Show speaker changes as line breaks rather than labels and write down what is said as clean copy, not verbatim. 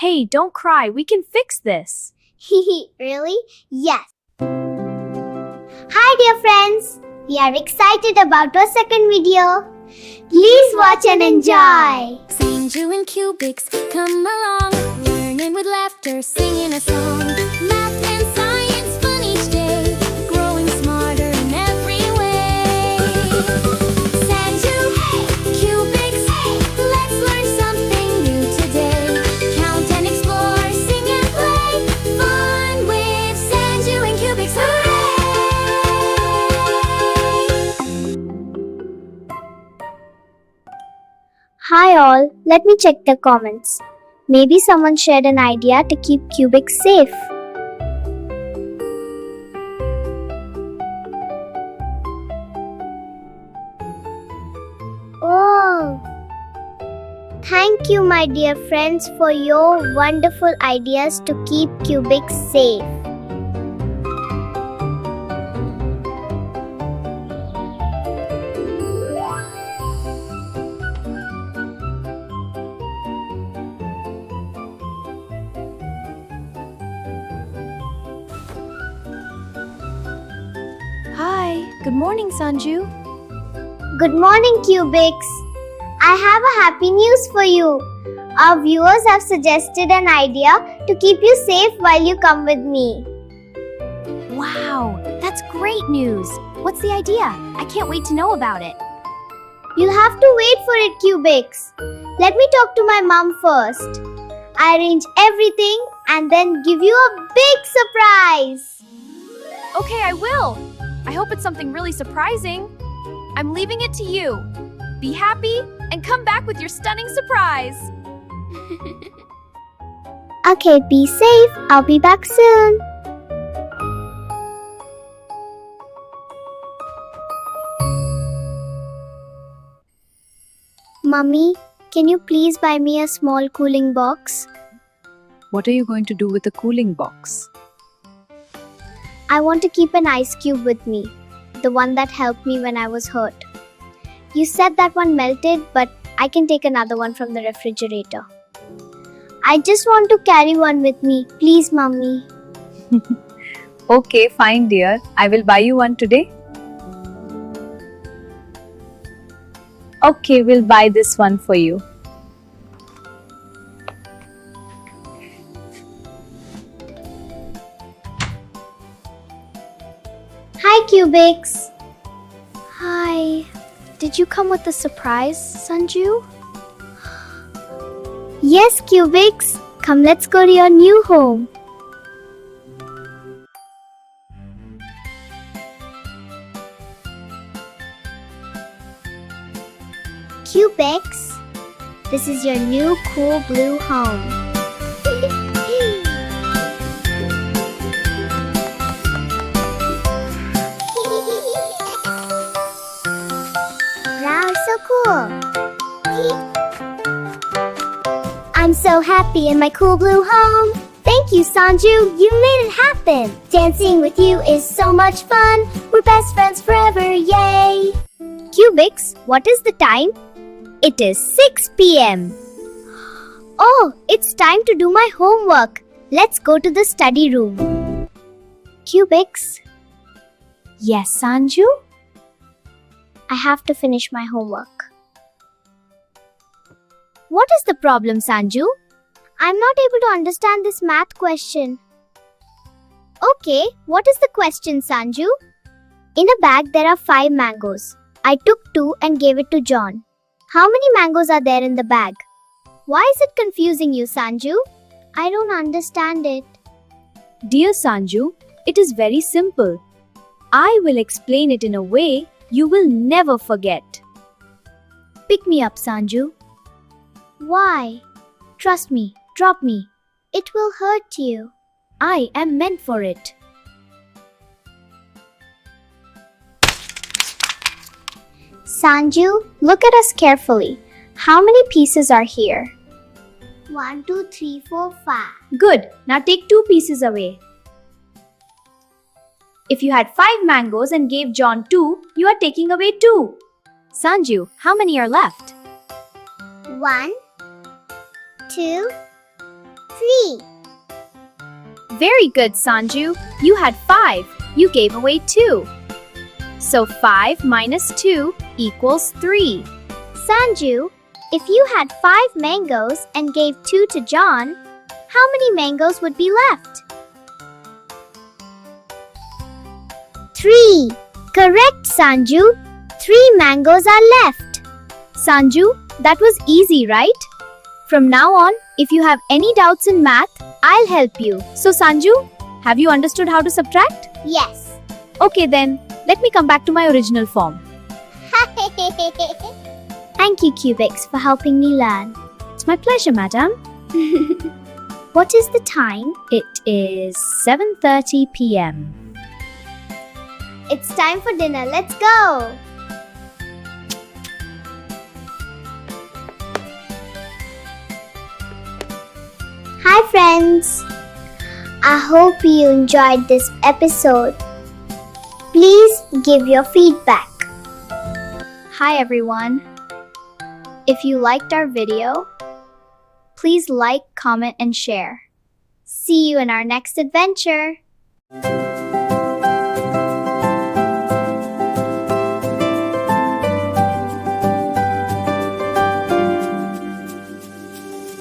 Hey, don't cry. We can fix this.
Really? Yes. Hi dear friends. We are excited about our second video. Please watch and enjoy.
Sanju and Cubix, come along, learning with laughter, singing a song. Math and science, fun each day, growing smarter in every way. Sanju, Cubix, let's learn something new today. Count and explore, sing and play, fun with Sanju and Cubix, hooray!
Hi all, let me check the comments. Maybe someone shared an idea to keep Cubix safe. Oh! Thank you my dear friends for your wonderful ideas to keep Cubix safe.
Hi. Good morning, Sanju.
Good morning, Cubix. I have a happy news for you. Our viewers have suggested an idea to keep you safe while you come with me.
Wow, that's great news. What's the idea? I can't wait to know about it.
You'll have to wait for it, Cubix. Let me talk to my mom first. I arrange everything and then give you a big surprise.
Okay, I will. I hope it's something really surprising. I'm leaving it to you. Be happy and come back with your stunning surprise.
Okay, be safe. I'll be back soon. Mummy, can you please buy me a small cooling box?
What are you going to do with the cooling box?
I want to keep an ice cube with me, the one that helped me when I was hurt. You said that one melted, but I can take another one from the refrigerator. I just want to carry one with me. Please, Mummy.
Okay, fine dear. I will buy you one today. Okay, we'll buy this one for you.
Hi, Cubix. Hi. Did you come with a surprise, Sanju? Yes, Cubix. Come, let's go to your new home. Cubix, this is your new cool blue home. Wow, so cool. I'm so happy in my cool blue home. Thank you, Sanju. You made it happen. Dancing with you is so much fun. We're best friends forever, yay! Cubix, what is the time? It is 6 p.m. Oh, it's time to do my homework. Let's go to the study room. Cubix,
Yes, Sanju?
I have to finish my homework. What is the problem, Sanju? I'm not able to understand this math question. Okay, what is the question, Sanju? In a bag there are 5 mangoes. I took 2 and gave it to John. How many mangoes are there in the bag? Why is it confusing you, Sanju? I don't understand it.
Dear Sanju, it is very simple. I will explain it in a way you will never forget. Pick me up, Sanju.
Why? Trust me, drop me. It will hurt you.
I am meant for it.
Sanju, look at us carefully. How many pieces are here? 1, 2, 3, 4, 5.
Good. Now take 2 pieces away. If you had 5 mangoes and gave John 2, you are taking away 2. Sanju, how many are left?
1, 2, 3.
Very good, Sanju. You had 5. You gave away 2. So 5 minus 2 equals 3.
Sanju, if you had 5 mangoes and gave 2 to John, how many mangoes would be left? 3. Correct, Sanju. 3 mangoes are left.
Sanju, that was easy, right? From now on, if you have any doubts in math, I'll help you. So Sanju, have you understood how to subtract?
Yes.
Okay then, let me come back to my original form.
Thank you, Cubix, for helping me learn.
It's my pleasure, madam.
What is the time?
It is 7:30 p.m.
It's time for dinner. Let's go! Hi, friends. I hope you enjoyed this episode. Please give your feedback.
Hi everyone. If you liked our video, please like, comment, and share.
See you in our next adventure.